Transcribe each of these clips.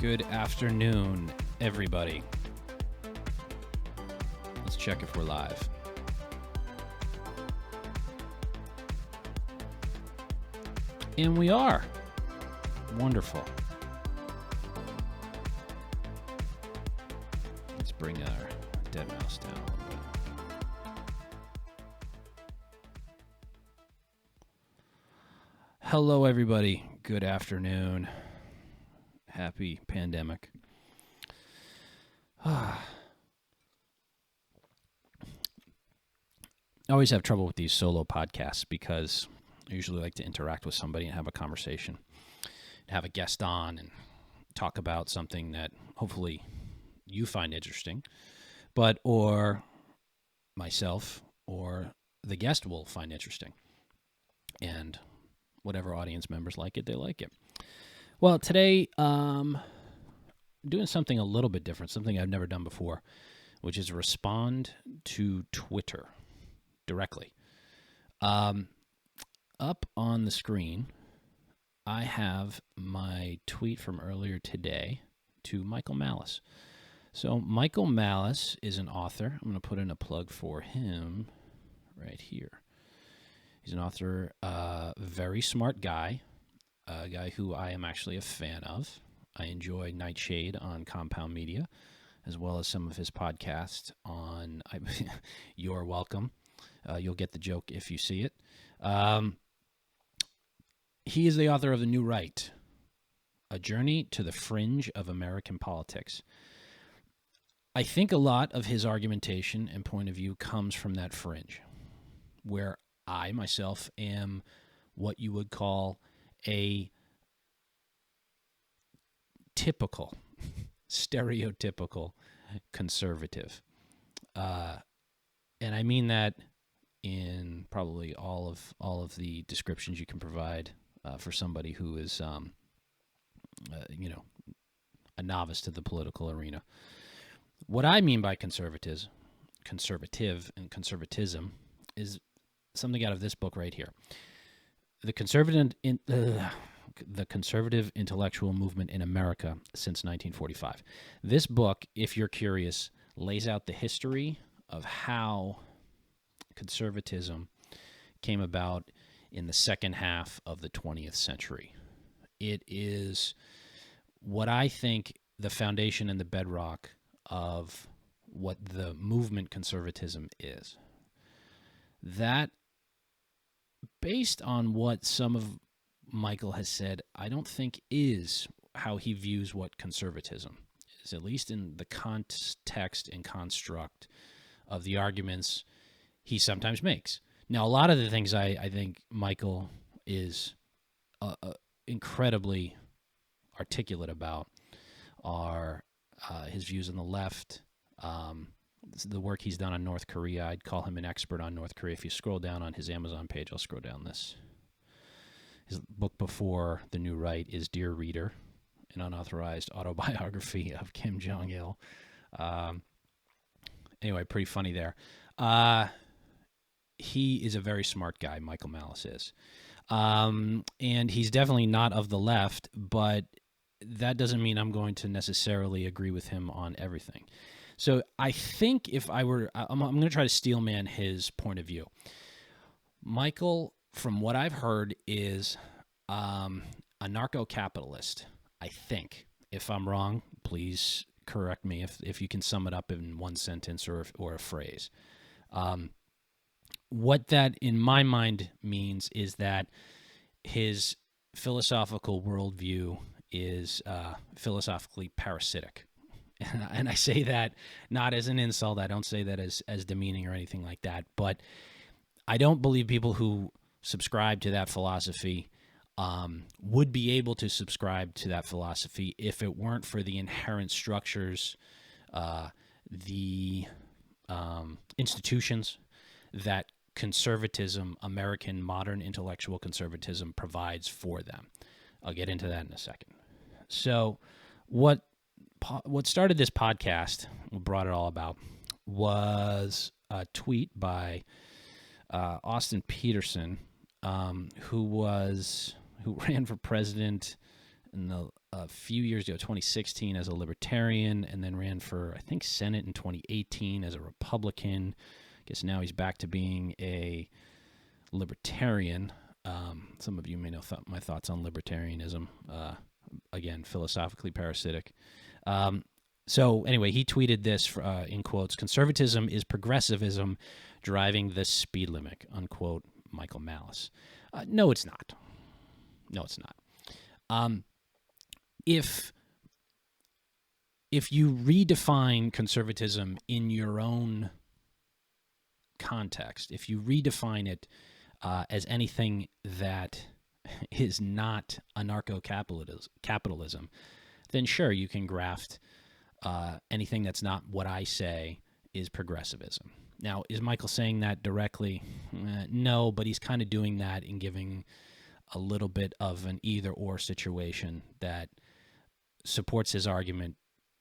Good afternoon, everybody. Let's check if we're live. And we are. Wonderful. Let's bring our dead mouse down a little bit. Hello, everybody. Good afternoon. Happy pandemic. I always have trouble with these solo podcasts because I usually like to interact with somebody and have a conversation, have a guest on and talk about something that hopefully you find interesting, or myself or the guest will find interesting. And whatever audience members like it, they like it. Well, today, doing something a little bit different, something I've never done before, which is respond to Twitter directly. Up on the screen, I have my tweet from earlier today to Michael Malice. So Michael Malice is an author. I'm going to put in a plug for him right here. He's an author, very smart guy. A guy who I am actually a fan of. I enjoy Nightshade on Compound Media, as well as some of his podcasts on You're Welcome. You'll get the joke if you see it. He is the author of The New Right, A Journey to the Fringe of American Politics. I think a lot of his argumentation and point of view comes from that fringe, where I, myself, am what you would call a typical, stereotypical conservative. And I mean that in probably all of the descriptions you can provide for somebody who is, a novice to the political arena. What I mean by conservative and conservatism is something out of this book right here. The conservative intellectual movement in America since 1945. This book, if you're curious, lays out the history of how conservatism came about in the second half of the 20th century. It is what I think the foundation and the bedrock of what the movement conservatism is. That, based on what some of Michael has said, I don't think is how he views what conservatism is, at least in the context and construct of the arguments he sometimes makes. Now, a lot of the things I think Michael is incredibly articulate about are his views on the left, the work he's done on North Korea. I'd call him an expert on North Korea. If you scroll down on his Amazon page, I'll scroll down this. His book before The New Right is Dear Reader, an unauthorized autobiography of Kim Jong-il. Anyway, pretty funny there. He is a very smart guy, Michael Malice is. And he's definitely not of the left, but that doesn't mean I'm going to necessarily agree with him on everything. So I think if I were, I'm going to try to steelman his point of view. Michael, from what I've heard, is a narco-capitalist, I think. If I'm wrong, please correct me if you can sum it up in one sentence or a phrase. What that, in my mind, means is that his philosophical worldview is philosophically parasitic. And I say that not as an insult. I don't say that as demeaning or anything like that. But I don't believe people who subscribe to that philosophy would be able to subscribe to that philosophy if it weren't for the inherent structures, the institutions that conservatism, American modern intellectual conservatism, provides for them. I'll get into that in a second. So what started this podcast, what brought it all about, was a tweet by Austin Peterson, who ran for president a few years ago, 2016, as a libertarian, and then ran for, I think, Senate in 2018 as a Republican. I guess now he's back to being a libertarian. Some of you may know my thoughts on libertarianism. Again, philosophically parasitic. So anyway, he tweeted this in quotes: "Conservatism is progressivism driving the speed limit," unquote, Michael Malice. No, it's not. No, it's not. If you redefine conservatism in your own context, if you redefine it as anything that is not anarcho-capitalism, then sure, you can graft anything that's not what I say is progressivism. Now, is Michael saying that directly? No, but he's kind of doing that and giving a little bit of an either-or situation that supports his argument,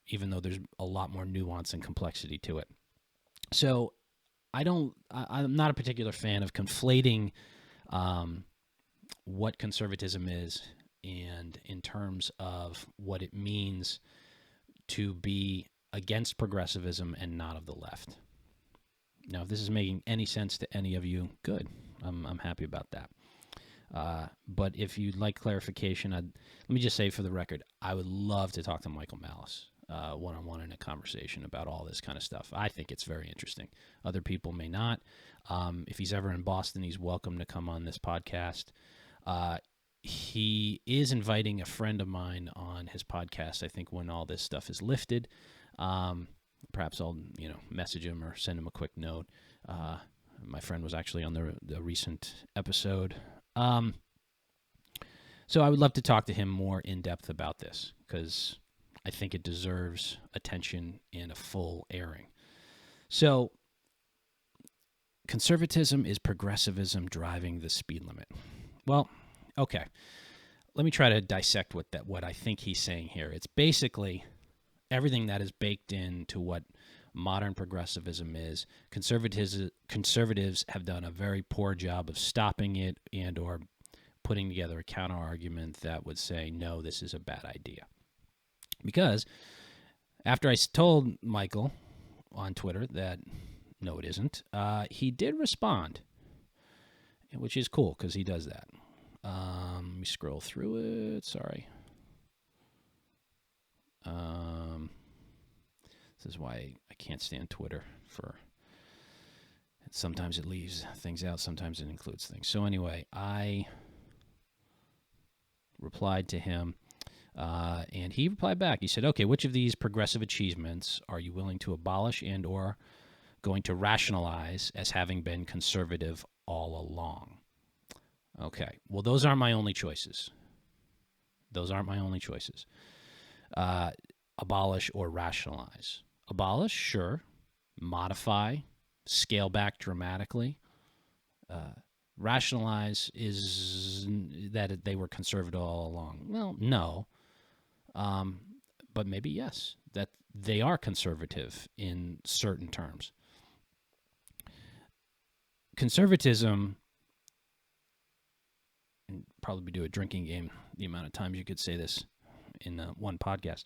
even though there's a lot more nuance and complexity to it. So I'm not a particular fan of conflating what conservatism is and in terms of what it means to be against progressivism and not of the left. Now, if this is making any sense to any of you, good. I'm happy about that. But if you'd like clarification, let me just say for the record, I would love to talk to Michael Malice one-on-one in a conversation about all this kind of stuff. I think it's very interesting. Other people may not. If he's ever in Boston, he's welcome to come on this podcast. He is inviting a friend of mine on his podcast, I think, when all this stuff is lifted. Perhaps I'll message him or send him a quick note. My friend was actually on the recent episode. So I would love to talk to him more in depth about this because I think it deserves attention and a full airing. So conservatism is progressivism driving the speed limit. Well, okay. Let me try to dissect what I think he's saying here. It's basically everything that is baked into what modern progressivism is. Conservatives have done a very poor job of stopping it and or putting together a counter argument that would say, no, this is a bad idea. Because after I told Michael on Twitter that no, it isn't, he did respond, which is cool because he does that. Let me scroll through it. Sorry. This is why I can't stand Twitter. Sometimes it leaves things out, sometimes it includes things. So anyway, I replied to him, and he replied back. He said, okay, which of these progressive achievements are you willing to abolish and or going to rationalize as having been conservative all along? Okay, well, those aren't my only choices. Abolish or rationalize. Abolish, sure. Modify, scale back dramatically. Rationalize is that they were conservative all along. Well, no. But maybe yes, that they are conservative in certain terms. Conservatism, and probably do a drinking game, the amount of times you could say this in one podcast.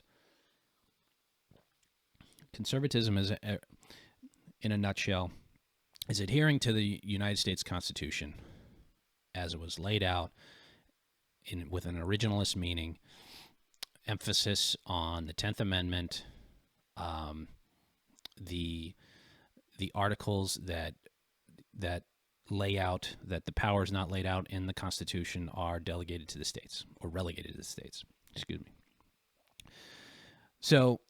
Conservatism is, in a nutshell, is adhering to the United States Constitution as it was laid out with an originalist meaning, emphasis on the 10th Amendment, the articles that lay out that the powers not laid out in the Constitution are delegated to the states or relegated to the states. Excuse me. So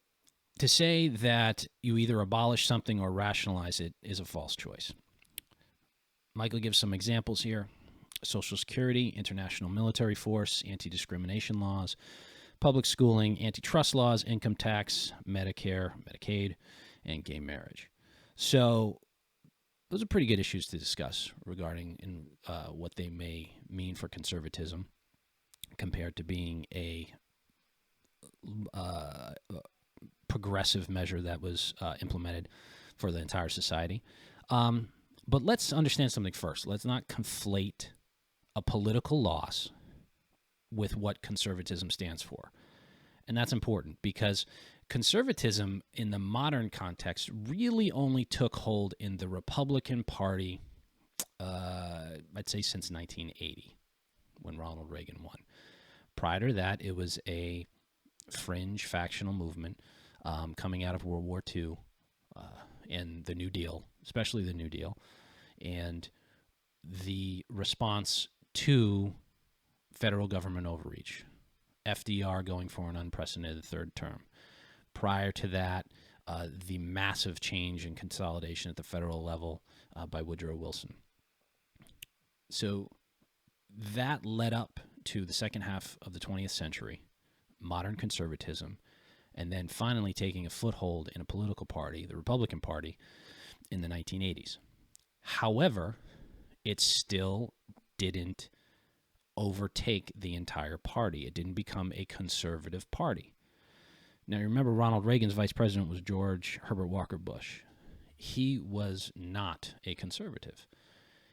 to say that you either abolish something or rationalize it is a false choice. Michael gives some examples here: Social Security, international military force, anti-discrimination laws, public schooling, antitrust laws, income tax, Medicare, Medicaid, and gay marriage. So those are pretty good issues to discuss regarding what they may mean for conservatism compared to being a progressive measure that was implemented for the entire society. But let's understand something first. Let's not conflate a political loss with what conservatism stands for. And that's important because conservatism in the modern context really only took hold in the Republican Party, I'd say since 1980, when Ronald Reagan won. Prior to that, it was a fringe factional movement coming out of World War II and the New Deal, especially the New Deal, and the response to federal government overreach. FDR going for an unprecedented third term. Prior to that, the massive change and consolidation at the federal level by Woodrow Wilson. So that led up to the second half of the 20th century, modern conservatism, and then finally taking a foothold in a political party, the Republican Party, in the 1980s. However, it still didn't overtake the entire party. It didn't become a conservative party. Now, remember, Ronald Reagan's vice president was George Herbert Walker Bush. He was not a conservative.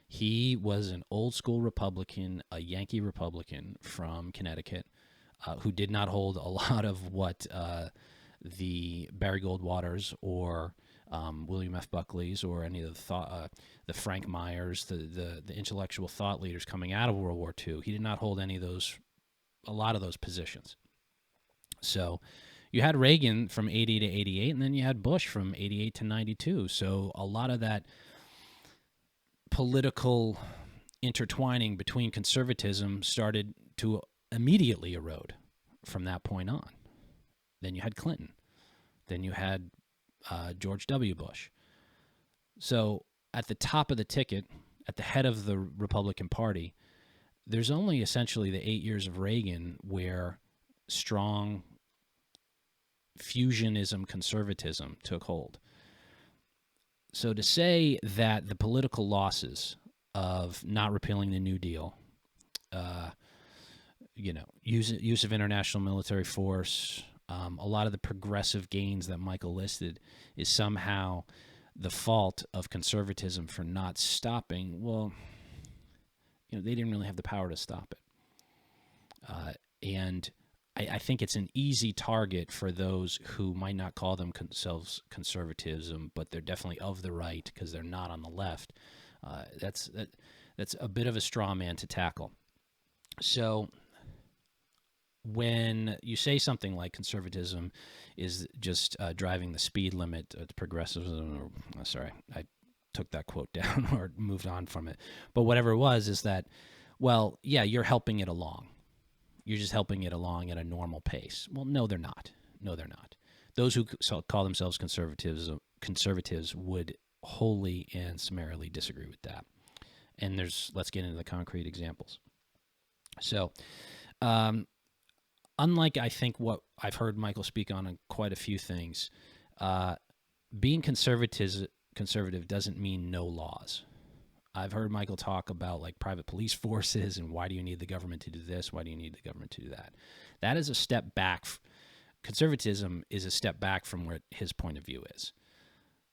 He was an old-school Republican, a Yankee Republican from Connecticut, who did not hold a lot of what the Barry Goldwaters or William F. Buckley's or any of the Frank Myers, the intellectual thought leaders coming out of World War II. He did not hold a lot of those positions. So you had Reagan from 80 to 88, and then you had Bush from 88 to 92. So a lot of that political intertwining between conservatism started to immediately erode from that point on. Then you had Clinton. Then you had George W. Bush. So at the top of the ticket, at the head of the Republican Party, there's only essentially the 8 years of Reagan where strong fusionism conservatism took hold. So to say that the political losses of not repealing the New Deal, use of international military force, a lot of the progressive gains that Michael listed is somehow the fault of conservatism for not stopping. Well, they didn't really have the power to stop it. And I think it's an easy target for those who might not call themselves conservatism, but they're definitely of the right because they're not on the left. That's a bit of a straw man to tackle. So when you say something like conservatism is just driving the speed limit to progressivism, I took that quote down or moved on from it. But whatever it was is that, well, yeah, you're helping it along. You're just helping it along at a normal pace. Well, no, they're not. No, they're not. Those who call themselves conservatives would wholly and summarily disagree with that. And let's get into the concrete examples. So, unlike I think what I've heard Michael speak on quite a few things, being conservative doesn't mean no laws. I've heard Michael talk about like private police forces and why do you need the government to do this? Why do you need the government to do that? That is a step back. Conservatism is a step back from where his point of view is.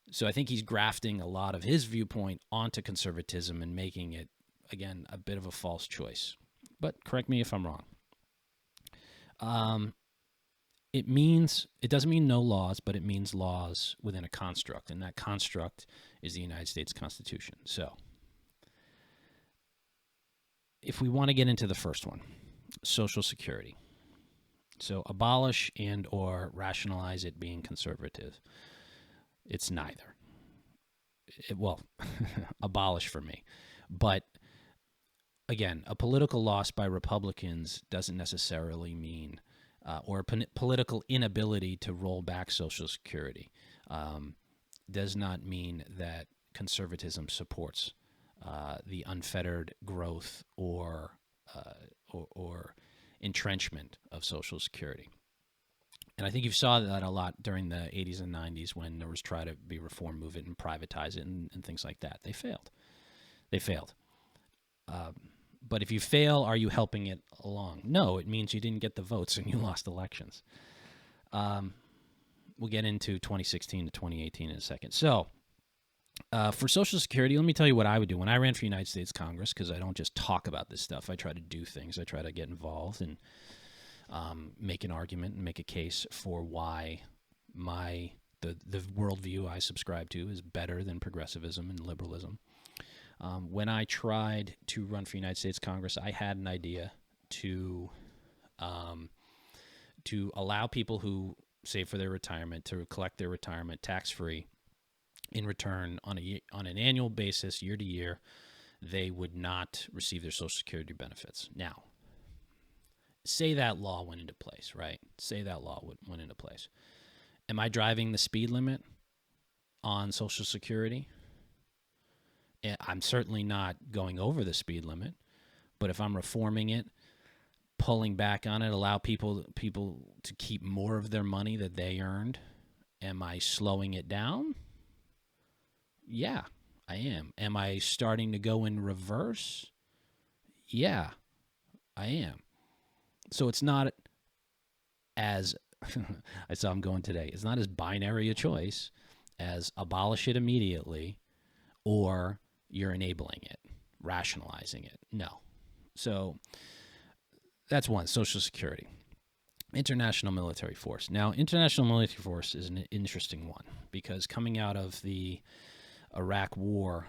So I think he's grafting a lot of his viewpoint onto conservatism and making it, again, a bit of a false choice. But correct me if I'm wrong. It doesn't mean no laws, but it means laws within a construct, and that construct is the United States Constitution. So if we want to get into the first one, Social Security. So abolish and or rationalize it being conservative. It's neither. Abolish for me. But again, a political loss by Republicans doesn't necessarily mean, or a political inability to roll back Social Security does not mean that conservatism supports the unfettered growth or entrenchment of Social Security. And I think you saw that a lot during the 80s and 90s when there was try to be reform, move it, and privatize it and things like that. They failed. But if you fail, are you helping it along? No, it means you didn't get the votes and you lost elections. We'll get into 2016 to 2018 in a second. So For Social Security, let me tell you what I would do when I ran for United States Congress, because I don't just talk about this stuff. I try to do things. I try to get involved and make an argument and make a case for why the worldview I subscribe to is better than progressivism and liberalism. When I tried to run for United States Congress, I had an idea to allow people who save for their retirement to collect their retirement tax-free. In return, on an annual basis, year to year, they would not receive their Social Security benefits. Now, say that law went into place, right? Say that law went into place. Am I driving the speed limit on Social Security? I'm certainly not going over the speed limit, but if I'm reforming it, pulling back on it, allow people to keep more of their money that they earned, am I slowing it down? Yeah, I am. Am I starting to go in reverse? Yeah, I am. So it's not as I saw him going today. It's not as binary a choice as abolish it immediately or you're enabling it, rationalizing it. No. So that's one, Social Security. International military force. Now, international military force is an interesting one because coming out of the Iraq War,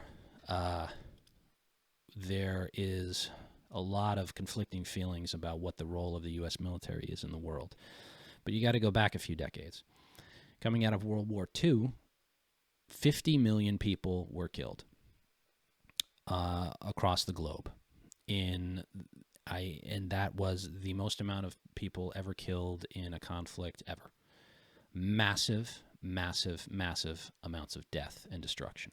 there is a lot of conflicting feelings about what the role of the U.S. military is in the world. But you got to go back a few decades. Coming out of World War II, 50 million people were killed across the globe. And that was the most amount of people ever killed in a conflict ever. Massive, massive, massive amounts of death and destruction.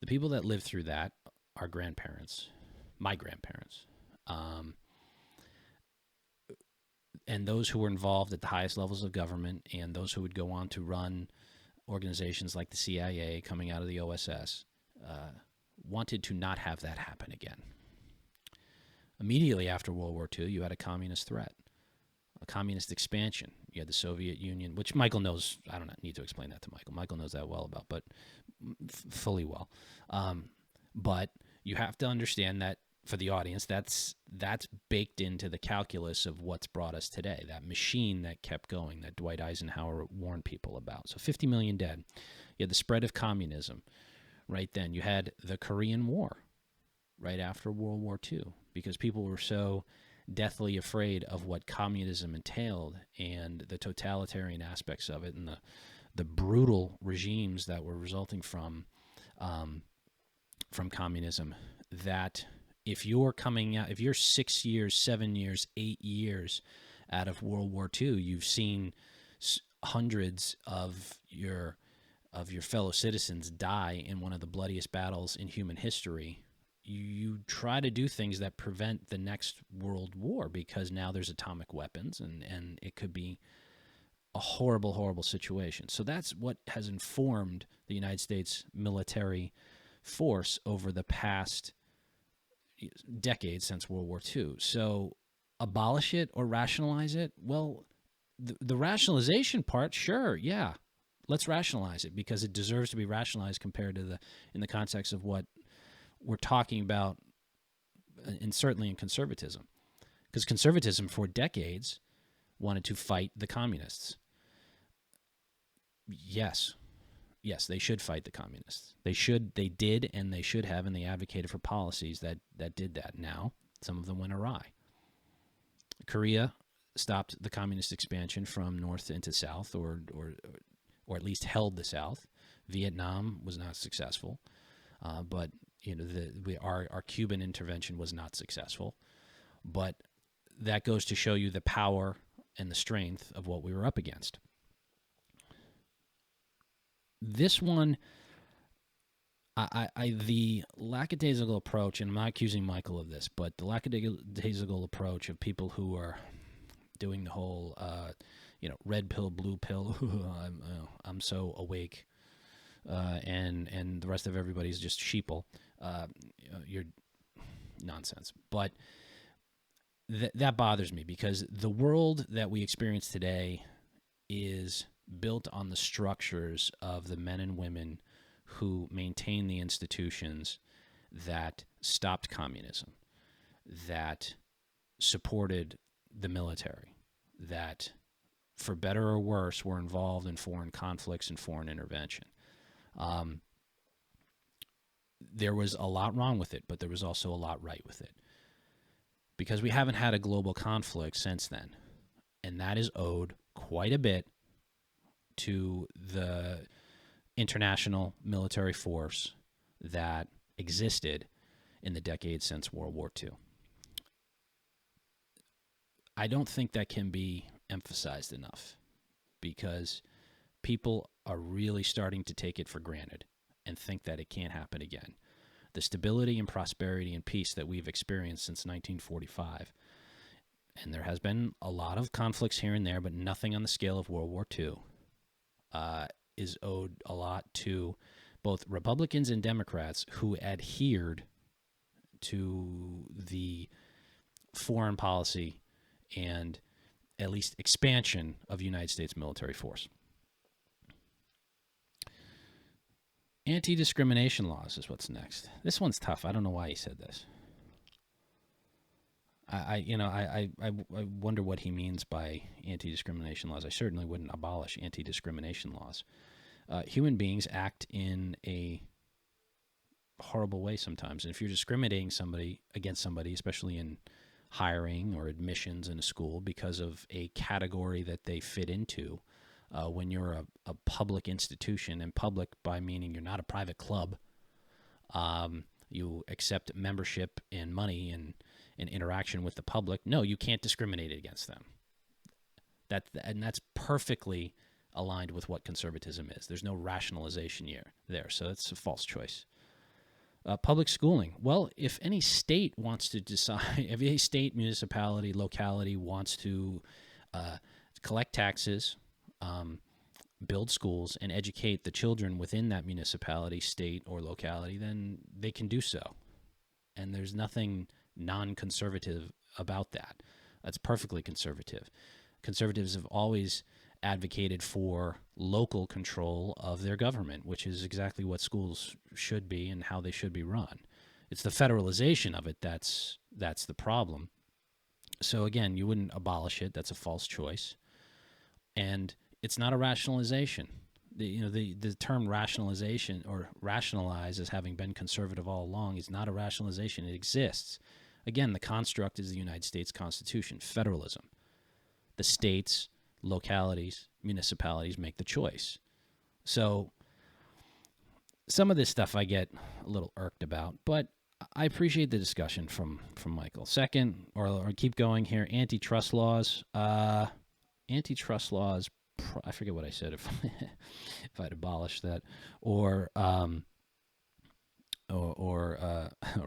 The people that lived through that are grandparents, my grandparents, and those who were involved at the highest levels of government and those who would go on to run organizations like the CIA coming out of the OSS wanted to not have that happen again. Immediately after World War II, you had a communist threat, a communist expansion. You had the Soviet Union, which Michael knows. I don't need to explain that to Michael. Michael knows that well about, but fully well. But you have to understand that for the audience, that's baked into the calculus of what's brought us today, that machine that kept going, that Dwight Eisenhower warned people about. So 50 million dead. You had the spread of communism right then. You had the Korean War right after World War II because people were so deathly afraid of what communism entailed and the totalitarian aspects of it and the brutal regimes that were resulting from communism, that if you're coming out, if you're 6 years, 7 years, 8 years out of World War II, you've seen hundreds of your fellow citizens die in one of the bloodiest battles in human history. You try to do things that prevent the next world war because now there's atomic weapons and it could be a horrible, horrible situation. So that's what has informed the United States military force over the past decades since World War II. So abolish it or rationalize it? Well, the rationalization part, sure, yeah. Let's rationalize it because it deserves to be rationalized compared to in the context of what we're talking about, and certainly in conservatism. Because conservatism for decades wanted to fight the communists. Yes, they should fight the communists. They did, and they should have, and they advocated for policies that did that. Now, some of them went awry. Korea stopped the communist expansion from north into south, or at least held the south. Vietnam was not successful, but our Cuban intervention was not successful. But that goes to show you the power and the strength of what we were up against. This one, the lackadaisical approach, and I'm not accusing Michael of this, but the lackadaisical approach of people who are doing the whole, red pill, blue pill, I'm so awake, and the rest of everybody's just sheeple. You're nonsense. But that bothers me because the world that we experience today is built on the structures of the men and women who maintained the institutions that stopped communism, that supported the military, that, for better or worse, were involved in foreign conflicts and foreign intervention. There was a lot wrong with it, but there was also a lot right with it, because we haven't had a global conflict since then, and that is owed quite a bit to the international military force that existed in the decades since World War II. I don't think that can be emphasized enough, because people are really starting to take it for granted and think that it can't happen again. The stability and prosperity and peace that we've experienced since 1945, and there has been a lot of conflicts here and there, but nothing on the scale of World War II, is owed a lot to both Republicans and Democrats who adhered to the foreign policy and at least expansion of the United States military force. Anti-discrimination laws is what's next. This one's tough. I don't know why he said this. I wonder what he means by anti-discrimination laws. I certainly wouldn't abolish anti-discrimination laws. Human beings act in a horrible way sometimes, and if you're discriminating against somebody, especially in hiring or admissions in a school because of a category that they fit into, when you're a public institution, and public by meaning you're not a private club, you accept membership and money and interaction with the public, no, you can't discriminate against them. And that's perfectly aligned with what conservatism is. There's no rationalization there, so that's a false choice. Public schooling. Well, if any state wants to decide, if any state, municipality, locality wants to collect taxes, build schools, and educate the children within that municipality, state, or locality, then they can do so. And there's nothing non-conservative about that. That's perfectly conservative. Conservatives have always advocated for local control of their government, which is exactly what schools should be and how they should be run. It's the federalization of it that's the problem. So again, you wouldn't abolish it. That's a false choice. And it's not a rationalization. The term rationalization, or rationalize as having been conservative all along, is not a rationalization. It exists. Again, the construct is the United States Constitution, federalism. The states, localities, municipalities make the choice. So some of this stuff I get a little irked about, but I appreciate the discussion from Michael. Second, or keep going here, antitrust laws. Antitrust laws, I forget what I said if I'd abolished that, or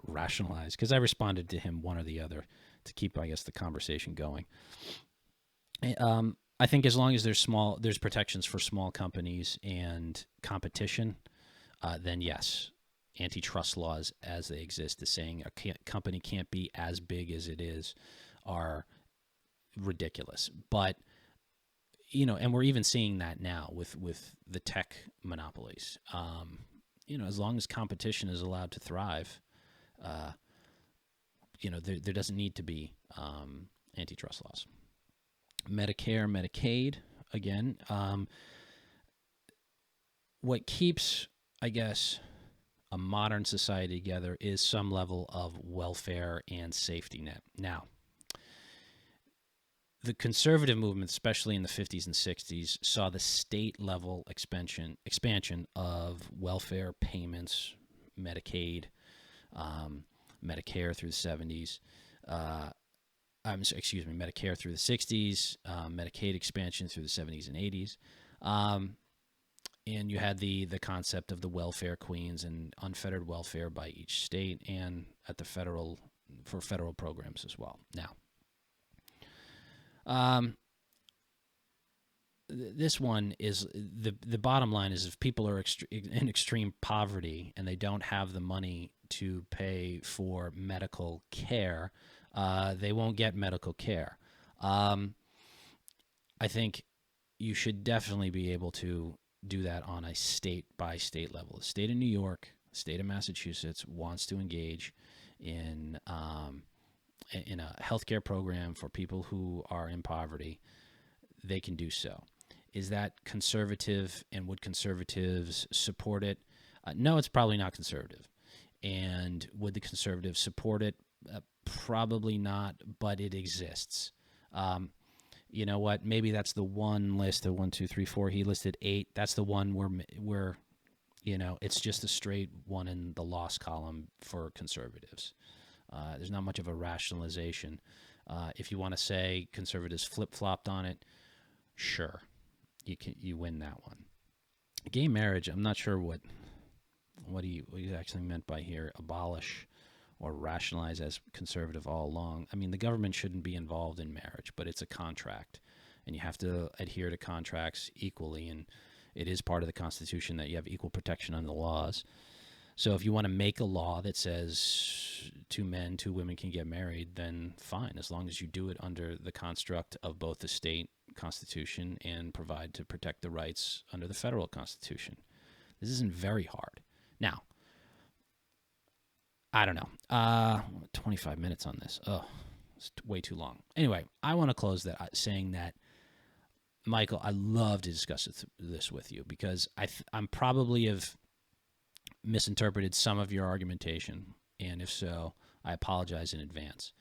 rationalize, because I responded to him one or the other to keep, I guess, the conversation going. I think as long as there's protections for small companies and competition, then yes, antitrust laws as they exist, is saying a company can't be as big as it is, are ridiculous. But and we're even seeing that now with the tech monopolies. As long as competition is allowed to thrive, there doesn't need to be antitrust laws. Medicare, Medicaid, again, what keeps, I guess, a modern society together is some level of welfare and safety net. Now, the conservative movement, especially in the 50s and 60s, saw the state-level expansion of welfare payments, Medicaid, Medicare through the 70s. Medicare through the 60s, Medicaid expansion through the 70s and 80s. And you had the concept of the welfare queens and unfettered welfare by each state and at the federal programs as well. Now, this one is the bottom line is, if people are in extreme poverty and they don't have the money to pay for medical care, they won't get medical care. I think you should definitely be able to do that on a state-by-state level. The state of New York, the state of Massachusetts wants to engage in a healthcare program for people who are in poverty. They can do so. Is that conservative, and would conservatives support it? No, it's probably not conservative. And would the conservatives support it? Probably not, but it exists. You know what? Maybe that's the one list of 1, 2, 3, 4. He listed 8. That's the one where it's just a straight one in the loss column for conservatives. There's not much of a rationalization. If you want to say conservatives flip-flopped on it, sure, you win that one. Gay marriage, I'm not sure what he actually meant by here. Abolish or rationalize as conservative all along. I mean, the government shouldn't be involved in marriage, but it's a contract, and you have to adhere to contracts equally, and it is part of the Constitution that you have equal protection under the laws. So if you want to make a law that says 2 men, 2 women can get married, then fine, as long as you do it under the construct of both the state constitution and provide to protect the rights under the federal constitution. This isn't very hard. Now, I don't know. 25 minutes on this. Oh, it's way too long. Anyway, I want to close that saying that, Michael, I love to discuss this with you because I'm probably have misinterpreted some of your argumentation, and if so, I apologize in advance.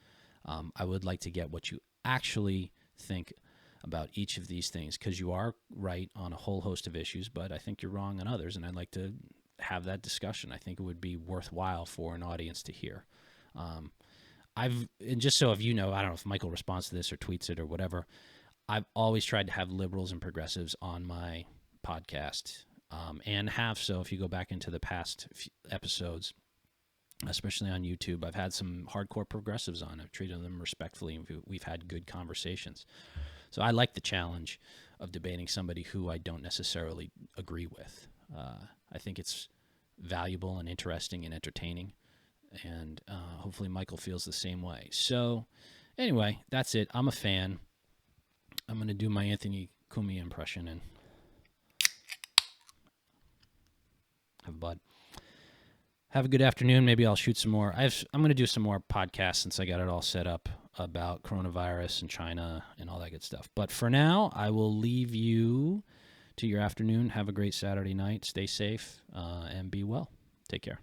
I would like to get what you actually think about each of these things, because you are right on a whole host of issues, but I think you're wrong on others, and I'd like to have that discussion. I think it would be worthwhile for an audience to hear. And just so if you know, I don't know if Michael responds to this or tweets it or whatever, I've always tried to have liberals and progressives on my podcast, and have so if you go back into the past episodes, especially on YouTube, I've had some hardcore progressives on. I've treated them respectfully, and we've had good conversations. So I like the challenge of debating somebody who I don't necessarily agree with. I think it's valuable and interesting and entertaining, and hopefully Michael feels the same way. So anyway, that's it. I'm a fan. I'm going to do my Anthony Cumia impression and have a bud. Have a good afternoon. Maybe I'll shoot some more. I'm going to do some more podcasts since I got it all set up about coronavirus and China and all that good stuff. But for now, I will leave you to your afternoon. Have a great Saturday night. Stay safe and be well. Take care.